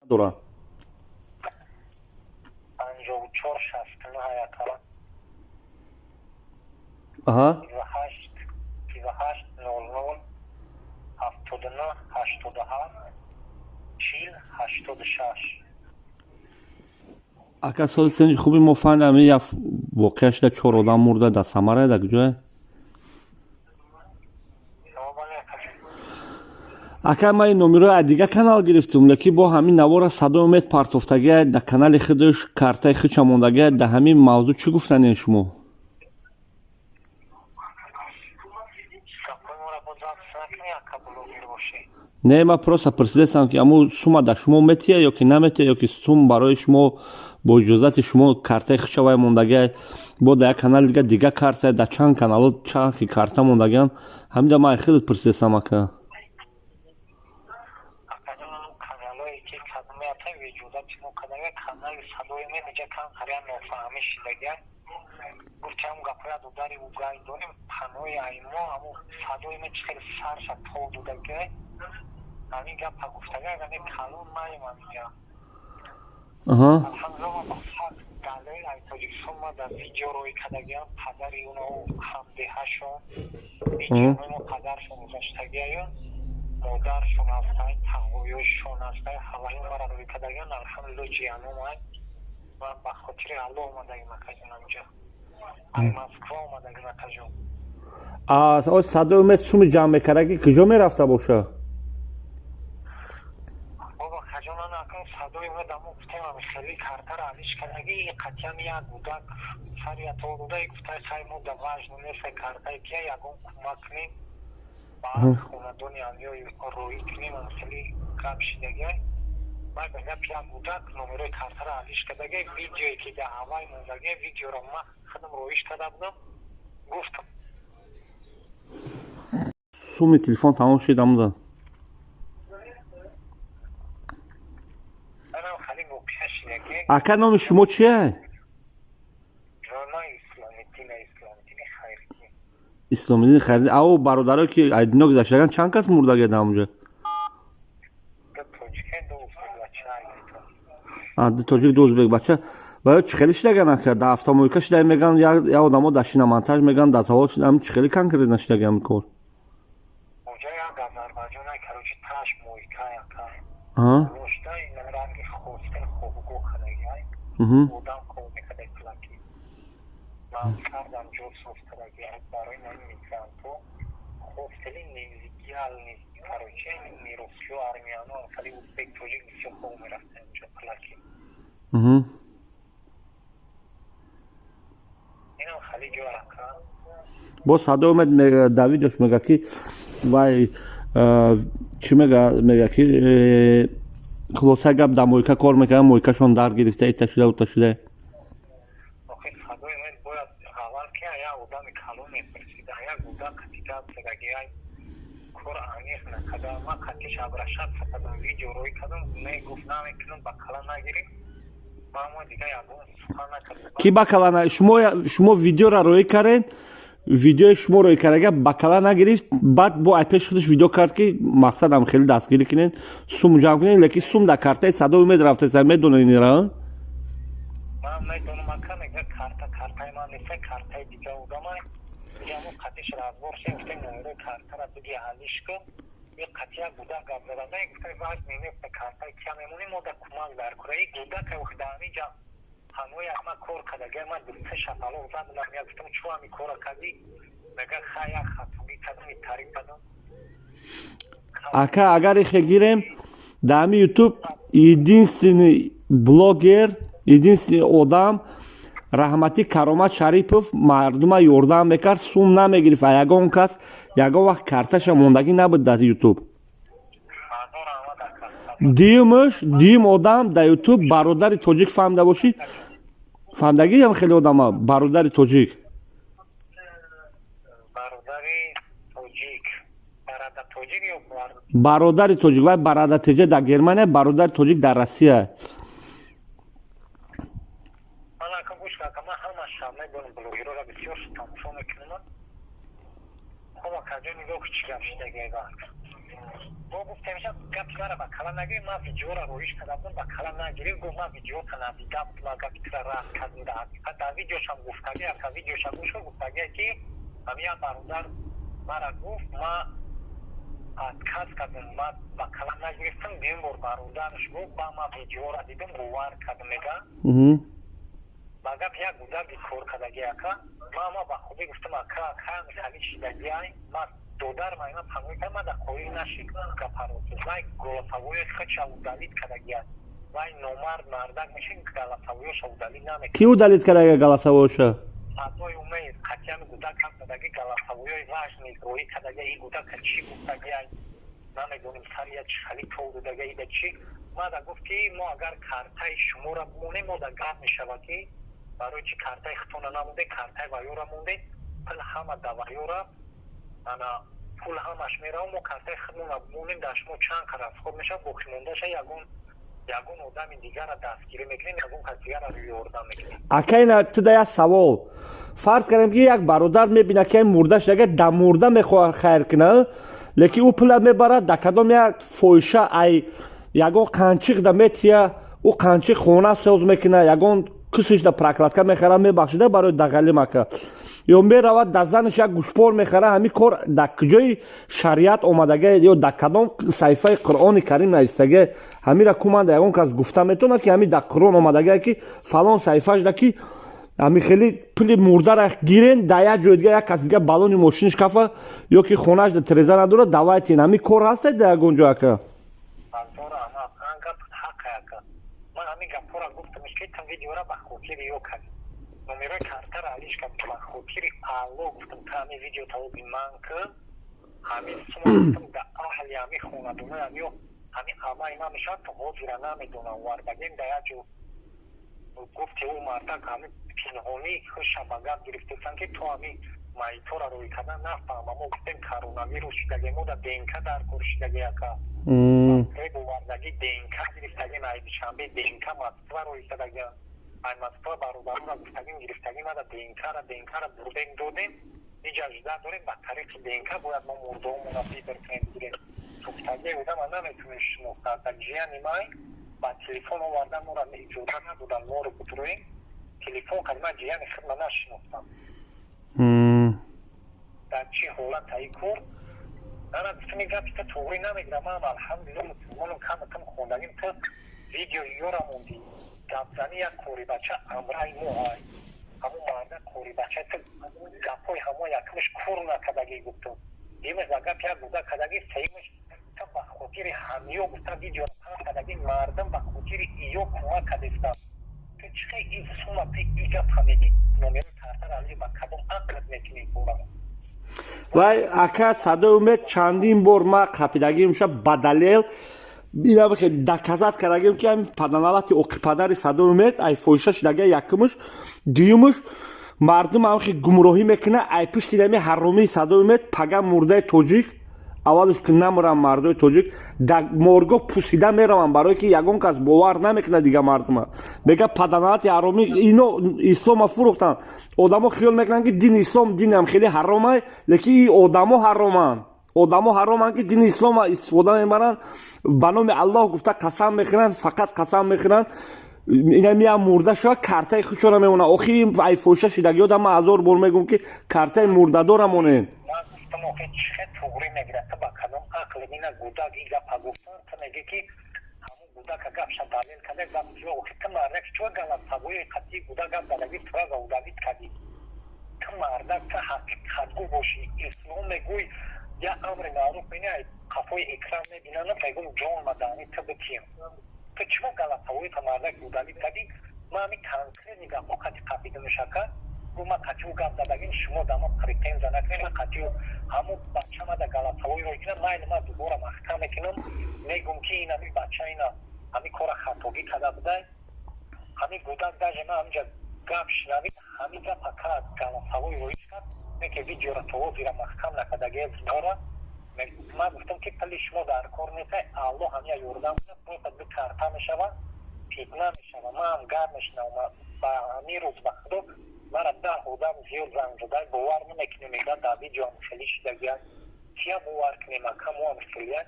دارن 54 69 یکا آها 28 28 00 79 87 40 86 اگه سال سنج خوبی مفهوم یا واقعش در 4 آدم مرده در سمره در کجاه اگه ما این نمره از دیگه کانال گرفتم لکی با همین نوار صدای امید پارتوفتگی در کانال خودش کارتای خودش موندگی در همین موضوع چی گفتن شما نه ما پروسا پرسیدم که امو سوما در شما متیه یا که نمتیه یا که سوم برای شما با اجازت شما کارتای خودش وای موندگی با در کانال دیگه کارت در چند کانال چند کارت موندگی همین ما خیلی پرسیدم که کانال صدای من اینجا کم خریم نفهمی شدگه گفتم گفته دوداری و گای داریم پنوی ایما همون صدای من چخیل سرش تو دودگه همین گفت گفتگه اگه کلون مایم همینجا الحمدلله ما بخصد دلیل ای توجیک سوما در ویدیو روی کدگه پدری اونو خمده هشون ویدیو ما پدرشون گذاشتگه یا مادرشون هستای تقویشون هستای حوالی مرا روی کدگیان الحمدلله جیانو مای و بخاطر الله اومده این مکجون همجا ای مسکوا اومده این مکجون از آج صدای امید سومی جمع کرده کجا می رفته باشه؟ بابا کجون نکن صدای امید همون گفتیم همی خیلی کارتا را علیش کردگی یک قطیم یک بودک سر یا تو بوده گفته خیلی مود واجن نیست کارتای که یکون کمک نیم بعد خونه دنیا میوی روی کنیم خیلی کم شدگی ما بگم پیام بودک نمره کارتا را علیش کردگی ویدیویی که در هوای موندگی ویدیو را ما خودم رویش کرده بودم گفتم سومی تلفن تمام شد امده خیلی مبشه شدگی اکر نام شما چیه؟ اسلامی دین خیلی او برادرها که ایدنا گذاشتگن چند کس مرده گرده همونجا؟ دو توجیک دو ازبک بچه باید چخیلی شدگه نکرد در هفته مویکه شده میگن یا آدم ها دشتی نمانتاج میگن در زوال شده همین چخیلی کن کرده نشدگه همین کار اونجا یا گذارباجو نکروچی تاش مویکه یکا روشته این رنگی خوستن خوبگو خدگی بودم کودی خدگی کلکی من کردم جور سوسترگی برای نمیگم تو خوستلی نمیزگی حال نیست کروچی نیروسیو آرمیانو خیلی ازبک توجیک بسیار خوب میرفته اینجا کلکی اینم خیلی جو رکا با صدا اومد داویدش میگه که وای چی میگه که خلاصه گپ در مویکه کار میکنه مویکه شون در گرفته ایتا شده و تا شده آخه صدا اومد باید اول که یا اودا میکالون میپرسیده یا اودا کتیگه سگگی های کور آنیخ نکده ما کتیش ابرشت سکدم ویدیو روی کدم میگفت نمیکنم بکلا نگیریم ما دیگه یادون سخان نکده کی بکلا شما ویدیو را روی کردین ویدیو شما روی کرده بکلا نگرفت بعد با ایپش خودش ویدیو کرد که مقصد هم خیلی دستگیری کنین سوم جمع کنین لیکن سوم در کارتای صدای امید رفته سر میدونه این را من میدونم مکان اگه کارتای من نیست کارتای دیگه بودم دیگه همون قطعش را برسیم گفتیم نمره کارتا را دیگه حالیش کن یه قطعه بوده گذارده گفتیم باید میمیفت کارتای کیا میمونیم و در کمال برکره یک بوده که وقتانی جا هموی اما کور کدگه من دوسته شفالو زدنم یا گفتم چو همی کور کدی مگه خواهی خطومی کدمی تاریف کدم اکا اگر ایخه گیریم در همی یوتیوب единственный блогер единственный odam رحمتی کرامت شریفов مردم یوردن میکرد سوم نمیگرفت یگان کس یگان وقت کارتش موندگی نبود در یوتیوب دیم آدم در یوتیوب برادر توجیک فهمده باشی فهمدگی هم خیلی آدم ها برادر توجیک برادر توجیک و برادر توجیک در گرمانیا برادر توجیک در روسیه با گفتم شب گپ کرا با کلا نگی ما ویدیو را رویش کردم با کلا نگیری گفت ما ویدیو کنا دیدم ما گپ کرا راه کردم حتی ویدیوش هم گفتگی اصلا ویدیوش هم گفتگی که همین برادر مرا گفت ما کاس کردم ما با کلا نگرفتم دیم بار برادرش گفت با ما ویدیو را دیدم باور کردم میگه با گپ یک گودا بیکور کردگی اکا ما با خودی گفتم اکا میخوایی شدگی های ما دودار ما اینا پنگوی که ما در کوئی نشید گپاروز وای گلافاوی خود شاودالید کردگی های وای نومرد مردک میشین گلافاوی شاودالید نمیکنه کیو دالید کردگی گلافاویشا؟ سادوی اومید قطعاً گودا کم کردگی گلافاوی واج نیست روی کردگی ای گودا که چی گفتگی های نمیدونیم سریع خالی تو دگه ای چی ما در گفتی ما اگر کارتای شما را بمونه ما در گرد میشود که برای چی کارتای خطونه نمونده کارتای وایو را مونده پل همه دا وایو را انا پول همش میره و ما کارتای خطونه بمونیم در شما چند کرد خود میشه بخش مونده شه یگون آدم دیگر را دستگیری میکنیم یگون کس دیگر را روی اردم میکنیم اکینا تو دا یک سوال فرض کردیم که یک برادر میبینه که این مردش دیگه در مرده میخواه خیر کنه لیکن او پول میبره در کدام یک فویشه ای یگون قنچیق در میتیه او قنچیق خونه سوز میکنه یگون کسیش در پرکلاتکا میخره میبخشیده برای دغلی مکه یا میرود در زنش یک گوشپور میخره همین کار در کجای شریعت آمدگه یا در کدام صحیفه قرآن کریم نوشتگه همین را کومنده یگون کس گفته میتونه که همین در قرآن آمدگه که فلان صحیفهش ده که همین خیلی پول مرده را گیرین در یک جای دیگه یک کس دیگه بالون ماشینش کفه یا که خونهش در تریزه نداره دوایتین همین کار هسته در یگون جا که من همین گپا را گفتمش که تم ویدیو را بخوتیری یو کنی نمیروی کارتا را علیش کم بخوتیری آلو گفتم تا همین ویدیو تا او بیمان که همین سما گفتم دا اهلی همین خونه دونه همیو همین آما اینا میشد تو حوزی را نمیدونه وار بگیم دا یا جو گفتی او مرده که همین پینهونی شبگرد گرفتیسن که تو همین مایتو را روی کردن نفهم اما گفتیم کرونا ویروس شدگی مو دا دینکا در کور شدگی اکا ریبو واردگی دینکا گرفتگی نایدی شنبه دینکا مصفا روی کردگی این مصفا برادران را گفتگیم گرفتگی ما دا دینکا را بردیم دودیم ایجا اجده داریم با طریق دینکا باید ما مرده و منافی برکنیم بگیریم گفتگی بودم من نمیتونیم شنوخته در جیانی مای با تلیفون آوردن ما را اجوده ندودن ما رو بطرویم تلیفون که من جیانی خود من نشنوختم در چی حالت تایی کور انا گفتم این گفت توری نمیگرم هم الحمدلله مسلمانم کم خوندگیم تو ویدیو یورا موندی گفزنی یک کوری بچه امرای موهای همون مرده کوری بچه تو گفای همون یکمش کور نکدگی گفتم دیمش و گفت یک بوده کدگی سیمش تو بخوتیر همیو گفتم ویدیو پس کدگی مردم بخوتیر ایو کمه کدیستم تو چه این سوما پی ایگا پامیدی نمیرو کارتر علی با کدوم اقلت میکنی بورم وای اکا صدای اومد چندین بار ما قپیدگی میشه بدلیل اینا بخیر دکازات کردگیم که هم پدنالات اقیپادر صدای اومد ای فوشش دگه یکمش دیومش مردم هم خیلی گمراهی میکنه ای پشت دیدمی حرومی صدای اومد پگه مرده توجیک اولش که نمورم مرده توجیک در مرگو پوسیده میرم برای که یگون کس باور نمیکنه دیگه مردم بگه پدنالات حرومی اینو اسلام فروختن آدمو خیال میکنن که دین اسلام دین هم خیلی حرامه لیکن این آدمو حرامن که دین اسلام استفاده میبرن بنام الله گفته قسم میخورن فقط قسم میخورن اینا میام مرده شو کارتای خودشون میمونه آخی ای فوشه شدگی آدم 1000 بار میگم که کارتای مرده دارمونه گفتم آخه چه توری نگرفته با کدام عقل مینا گوداگ ایگا پا گفتن تو نگه که همون گوداگ اگه شد دلیل کده گفت جو آخه تو مردک چو گلت سبوی قطعی گوداگ هم دلگی تو را گوداگید کدی تو مردک تو حقو باشی اسلام میگوی یا امر معروف بینه قفوی اکرام میبینن پیگم جان مدانی تو بکیم تو چو گلت سبوی تو مردک گوداگید کدی ما همی تنکره نگاه با قطعی قپیده مشکل ما قطعو گفت دادگین شما داما پریتین زنکنیم ما قطعو همو بچه ما دا گلاتاوی روی کنم مایل ما دوباره محکم کنم میگم که این همی بچه اینا همی کار خطاگی کده بوده همی گودک داجه ما همینجا گفت شنوید همی گفت اکرد گلاتاوی روی کرد میگه ویدیو را تو زیر محکم نکدگه زباره ما گفتم که پلی شما در کار نیسته الله همیا یوردم کنم به کارتا میشوه پیتنا میشوه ما هم گرد میشنم با همی روز بخدو مرا ده آدم زیاد زنگ زده باور نمیکنیم میگن در ویدیو هم خیلی شدگی کیا باور کنیم که ما مسئولیت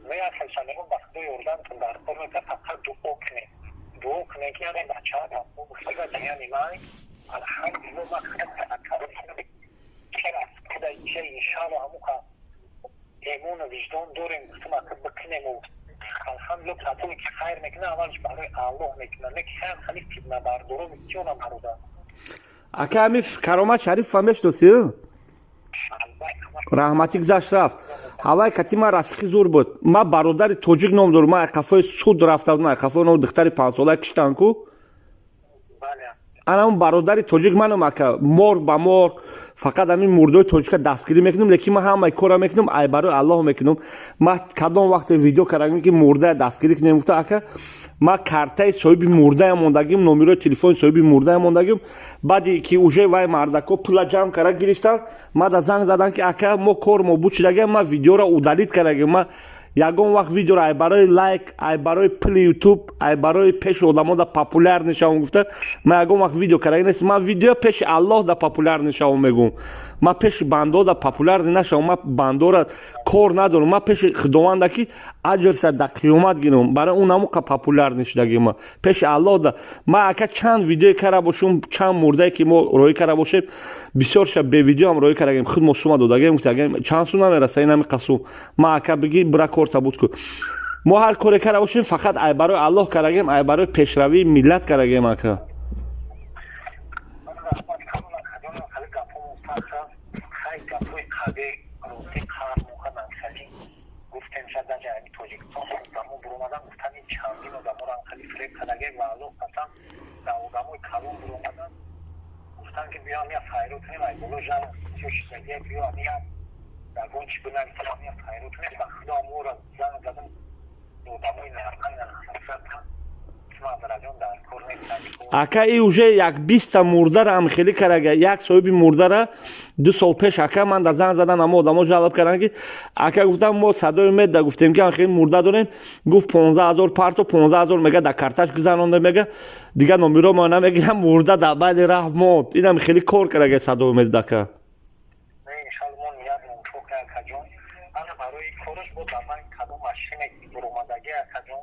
ما اصلا شنیدم وقتی یوردن تو در کنیم که فقط دو کنیم که یعنی بچه ها دارم بخواه دیانی مای الحمدلله ما خیلی چرا کده ایچه انشاءالله همون که ایمون و وجدان داریم گفتم که بکنیم و الحمدلله پلاتونی که خیر میکنه اولش برای الله میکنه نه که خیلی فیدنه بردارو میتونه برده اکا همی کرامت شریف فهمش دوستی؟ رحمتی گذشت رفت هوای کتی ما رفیقی زور بود ما برادری توجیک نام دارم ما اقفای سود رفته بود ما اقفای اونو دختری 5 ساله کشتن کو انا اون برادری توجیک منم اکا مرگ با مرگ فقط همین مردای توجیک دستگیری میکنم لیکن ما همه کارا میکنم ای برای الله میکنم ما کدام وقت ویدیو کردم که مرده دستگیری کنیم گفته اکا ما کارتای صاحب مرده موندگیم نمره تلفن صاحب مرده موندگیم بعدی که اوجه وای مردکو پول جمع کرد گرفتن ما دا زنگ زدن که اکا ما کار ما بود چیدگیم ما ویدیو را اودالیت کردیم ما یگان وقت ویدیو را ای برای لایک ای برای پل یوتیوب ای برای پیش آدما دا پاپولار نشون گفته ما یگان وقت ویدیو کردیم نیست ما ویدیو پیش الله دا پاپولار نشون میگم ما پیش بنده دا پاپولار نشون ما بنده را کار ندارم ما پیش خداوند کی اجر شد در قیامت گیرم برای اونمو که پاپولار نشدگی ما پیش الله دا ما اگه چند ویدیو کرده باشم چند مرده که ما روی کرده باشیم بسیار شب به ویدیو هم روی کردیم خود مسوم دادگیم گفتیم چند سو نمیرسه این همین قسم ما اگه بگی برا کارت بود کو ما هر کاری کرده باشیم فقط ای برای الله کردیم ای برای پیشروی ملت کردیم اگه گفتم شاید در جایی توجیک دامو برومدن گفتم این چندین و دامو رام خیلی فریب کدگه معلوم قسم داموی کلون برومدن گفتم که بیام یا فایروت نیم ای بلو جان سیوش بگه بیام یا در گونچ بنام سلام یا فایروت نیم و خدا مورا زن زدن داموی نرمن نرمن اکا ای اوجه یک 20 مرده را هم خیلی کرده یک صاحب مرده را 2 سال پیش اکا من در زنگ زدن اما آدم جلب کردن که اکا گفتم ما صدای امید در گفتیم که خیلی مرده داریم گفت 15000 پارت و 15000 میگه در کارتاش گذرانده میگه دیگه نمیرو ما نمیگیرم مرده در بعد رحمت اینم خیلی کار کرده صدای امید دکا نه انشالله ما نیاز نمیشو که اکا جون انا برای کارش بود من کدوم ماشین برومدگی اکا جون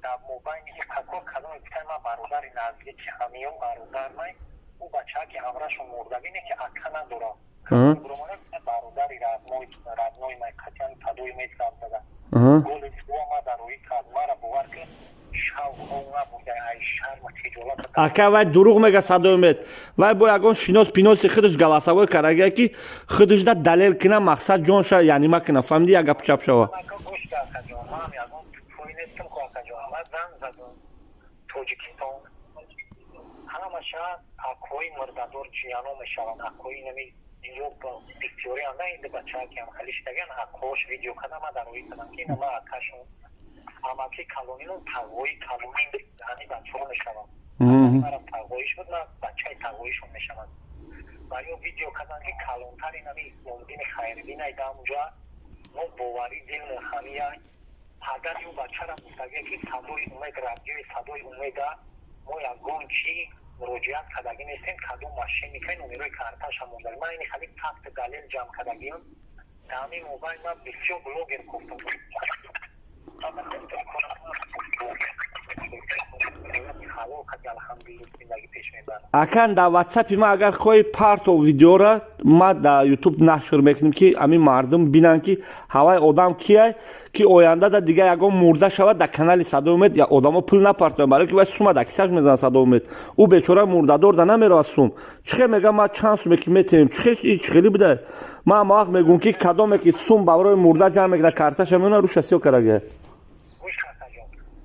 در موبایل که کدوم که ما برادری نزدیک همیون برادر مای او بچه که همراهشون مرده بینه که اکا نداره برومانه برادری رادنوی مای کتیان سادوی میت کرد داده گولی تو ما در روی کرد ما را بوار که شاو خونگا بوده ای شرم تیجولت اکا وای دروغ میگه سادوی میت وای با یگان شیناس پیناسی خودش گلاسوی کرده که خودش دا دلیل کنه مقصد جون شا یعنی ما کنه فهمدی اگه پچپ شوا اکا گوش که اکا جون ما هم یگان توینستم که اکا جون ما زن زدون توجیکستان همه شاید اکوی مردادور جیانو میشوند اکوی نمی یوب پیکتوری هم نه این بچه ها که هم خلیش دگن اکوش ویدیو کنم ما در روی کنم که این ما اکاشون اما که کلونی رو تاوی کلونی همی بچه ها میشوند مرم تاویش بود ما بچه های تاویشون میشوند و یو ویدیو کنم که کلونتر این همی ممدین خیردین ای دامجا ما باوری دل نخمی های اگر یو بچه را مستگه که سادوی اومد رادیوی سادوی اومد ما یکون چی مراجعت کردگی نیستیم کدوم ماشین میکنیم نمیروی کارتاش هم موندل ما اینی خیلی فقط دلیل جمع کردگیم دامی موبایل ما بسیار بلوگر گفتم اکن در واتساپی ما اگر کوئی پارت و ویدیو را ما در یوتیوب نشر میکنیم که همین مردم بینن که هوای آدم کیه که آینده در دیگه یگان مرده شود در کانال صدای امید یا آدما پول نپارتن برای که واسه سوم دکساش میزنن صدای امید او بیچاره مرده دار در نمیره سوم چخه میگم ما چند سوم که میتیم چخه خیلی بده ما ما میگم که کدام که سوم برای مرده جمع میکنه کارتاش میونه روش اسیو کرده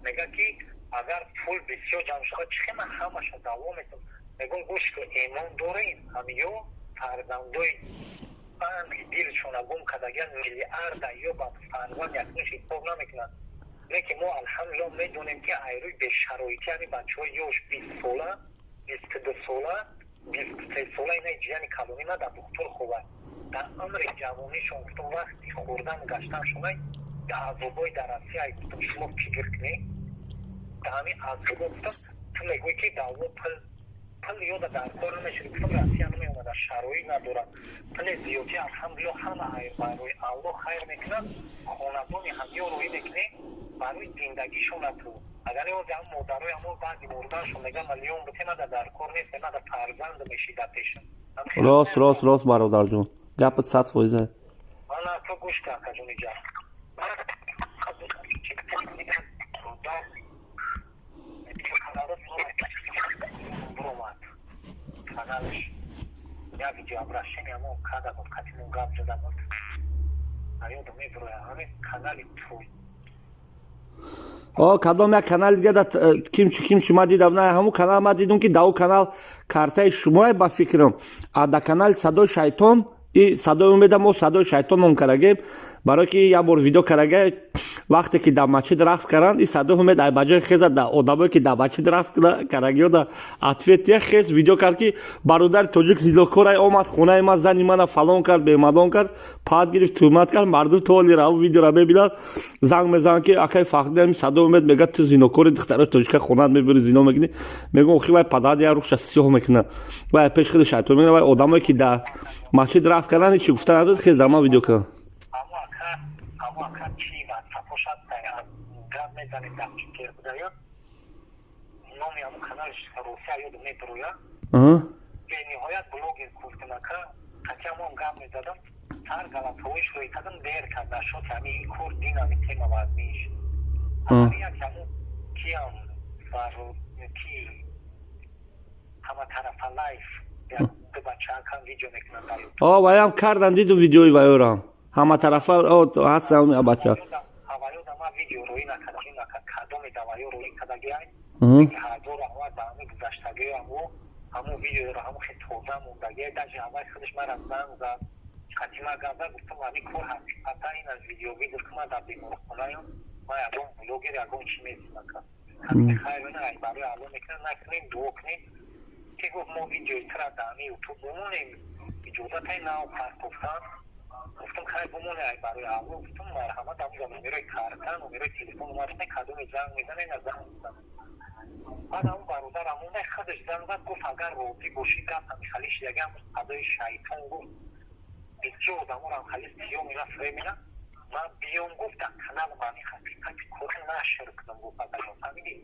میگه که اگر پول بسیار جمع شد چه من همش دوام میتونم میگم گوش که ایمان دارین همیو فرزندوی بند دیلشون گم کدگن میلیارد یا با فرزند یکنش ایتباب نمیکنن لیکن ما الحمدلله میدونیم که ایروی به شرایطی همی بچه های یوش 20 ساله 22 ساله 23 ساله اینه جیانی کلونی نه در دکتر خوبه در عمر جوانیشون گفتم وقتی خوردن گشتن شما در عذابای در رسی های گفتم شما فکر کنی همین از گفتم تو میگوی که دعوا پل یاد در کار نمیشه گفتم راستی نمی اومد شرایط ندارم پل زیادی الحمدلله همه خیر برای الله خیر میکنه خانوادگی هم روی میکنه برای زندگیشون تو اگر یه جمع مادرای همون بعضی مرداشون میگن میلیون بتیم در کار نیست من در فرزند میشیدتشون راست برادر جون گپت 100% حالا تو گوش کن کجونی جان каналиш я видеообращение мо када бод катимон гап зада бод а ёдо мебироя ҳамин канали твой кадом як канал дига да кимчи ма дидам на ҳамун канал ма дидам ки дау канал картаи шумое ба фикрам а да канали садои шайтон и садои умеда мо садои шайтон ном карагем барое ки як бор видео карага вақте ки дар масҷид рақс каранд и садои умед ай баҷои хеза да одамое ки дар масҷид рақс карагиё да ответия хез видео кард ки бародари тоҷик зинокорай омад хонаи ман зани мана фалон кард бемадон кард пад гирифт тӯҳмат кард мардум толира ҳамун видеоро мебинад занг мезанад ки акай фаҳмидам садои умед мегӯяд ту зинокори духтарои тоҷика хонаат мебури зино мекунӣ мегӯям охи вай падарат як рӯхша сиёҳ мекунад вай пеши худи шайтон мекунад вай одамое ки дар масҷид рақс кардан ҳичи гуфта надорад хез дар ман видео кард номи ҳамун каналиш русия ёдам мебироя бениҳоят блогер куртинака қатиамон гап мезадам сар галатҳоиш рӯй кардам дер карда шуд ҳами ин кор динами тема вазниш як ҳамун киам ки ҳама тарафа лайф ду бачаакам видео мекунанд ваям кардан дидум видеои ваёрам ҳама тарафа ҳастам бача ҳаваёда ма видео рӯӣ накард кадоми даваё рӯӣ кардагиай ҳазор ҳава даъми гузаштагӣ ҳамун видеоро ҳамун хеле тоза мондагиай даҷи ҳавай худаш мара занг зад қатима гапда гуфтам ҳамин кор ҳақиқата ин аз видеовидео ки ман дар беморхонаям ман ягон блогер ягон чи месинака ҳамин хайрона ай барои алло мекунем накунем дуо кунем ки гуфт мо видеои тра даъми ютуб бумонем иҷозатай нав партофтан гуфтам кай бумоне ай барои алло гуфтам марҳамат ҳамун номерои карта номерои телефон умарсне кадоми занг мезанем аз занг мезанем بعد همون برادر همونه خودش زن زد گفت اگر راضی باشی گفت همی خلیش دیگه هم صدای شیطان گفت بسیار آدمو رو هم خلیش بیام اینا فهمینا من بیام گفت در کانال منی حقیقت کار نشر کنم گفت اگر رو فهمیدی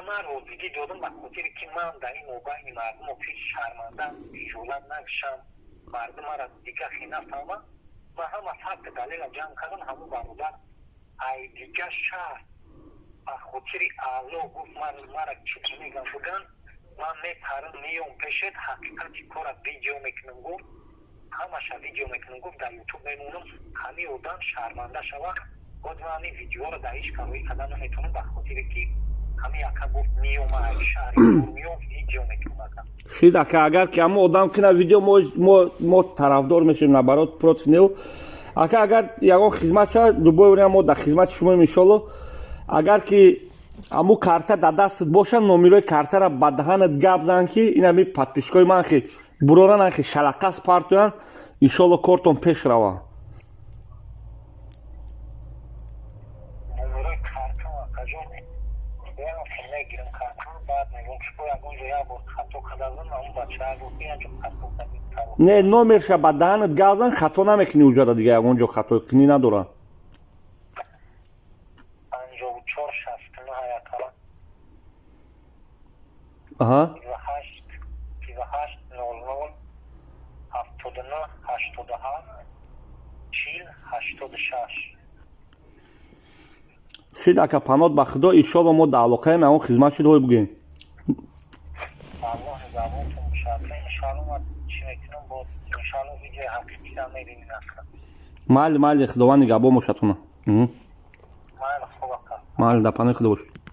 من راضیگی دادم به خاطر که من در این موبایل مردم رو پیش شرمندم جولت نکشم مردم را دیگه خیلی نفهمم و هم از حق دلیل جمع کردم همون برادر ای دیگه شهر خاطری алло گفت من مرا چی میگم بودن من میپرم میام پیشت حقیقتی کار ویدیو میکنم گفت همش ویدیو میکنم گفت در یوتیوب میمونم همه آدم شرمنده شوه باز من این ویدیو رو دایش کاروی کردن نمیتونم به خاطر که همه یکا گفت میام ای شهری میام ویدیو میکنم شید اکا اگر که همه آدم کنه ویدیو ما طرفدار میشیم نبرات پروت نیو اکا اگر یکان خدمت شد دوباره بریم ما در خدمت شما انشالله агар ки аму карта дар дастат бошад номерои картаро ба даҳанат гап зан ки ин ами подписчикои ман хе буроран хе шалақас партоян иншолло кортон пеш рава номерои карта кажон я мегирам карта баъд мегӯям ки ягон ҷо як бор хато кардам аму бача гуфт ин хато кардам не номерша ба даҳанат гап зан хато намекунӣ уҷада дига ягон ҷо хато кунӣ надорад 28 00 79 87 40 86 شید اکا پنات با خدا ایشالا ما در علاقه ما اون خدمت شده های بگیم الله زبانتون مشاکل انشاءالله ما چی میکنم با انشاءالله ویدیو حقیقی هم میبینیم مال خداوند نگهبان باشد خونه مال خوبه مال در پناه خدا باشد